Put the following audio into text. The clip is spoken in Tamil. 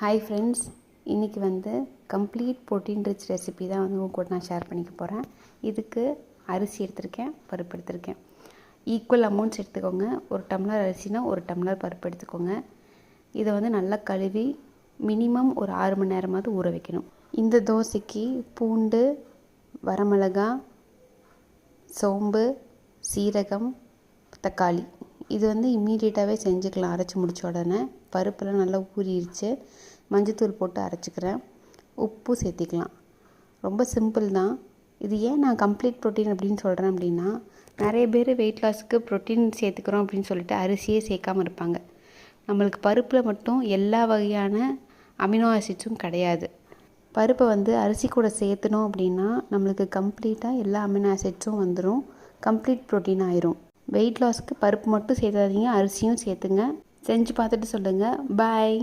ஹாய் ஃப்ரெண்ட்ஸ், இன்றைக்கி கம்ப்ளீட் ப்ரோட்டீன் ரிச் ரெசிபி தான் உங்கள் கூட நான் ஷேர் பண்ணிக்க போகிறேன். இதுக்கு அரிசி எடுத்திருக்கேன், பருப்பு எடுத்திருக்கேன். ஈக்குவல் அமௌண்ட்ஸ் எடுத்துக்கோங்க. ஒரு டம்ளர் அரிசினா ஒரு டம்ளர் பருப்பு எடுத்துக்கோங்க. இதை நல்லா கழுவி மினிமம் ஒரு 6 மணி நேரமாவது ஊற வைக்கணும். இந்த தோசைக்கு பூண்டு, வரமிளகா, சோம்பு, சீரகம், தக்காளி இது இம்மீடியட்டாகவே செஞ்சுக்கலாம். அரைச்சி முடித்த உடனே பருப்பெல்லாம் நல்லா ஊறிடுச்சு. மஞ்சத்தூள் போட்டு அரைச்சிக்கிறேன். உப்பு சேர்த்திக்கலாம். ரொம்ப சிம்பிள் தான். இது ஏன் நான் கம்ப்ளீட் ப்ரோட்டீன் அப்படின்னு சொல்கிறேன் அப்படின்னா, நிறைய பேர் வெயிட் லாஸுக்கு ப்ரோட்டீன் சேர்த்துக்கிறோம் அப்படின்னு சொல்லிட்டு அரிசியே சேர்க்காமல் இருப்பாங்க. நம்மளுக்கு பருப்பில் மட்டும் எல்லா வகையான அமினோ ஆசிட்ஸும் கிடையாது. பருப்பை அரிசி கூட சேர்த்தணும் அப்படின்னா நம்மளுக்கு கம்ப்ளீட்டாக எல்லா அமினோ ஆசிட்ஸும் வந்துடும். கம்ப்ளீட் ப்ரோட்டீன் ஆயிரும். வெயிட் லாஸ்க்கு பருப்பு மட்டும் சேர்த்தாதீங்க, அரிசியும் சேர்த்துங்க. செஞ்சு பார்த்துட்டு சொல்லுங்கள். பாய்.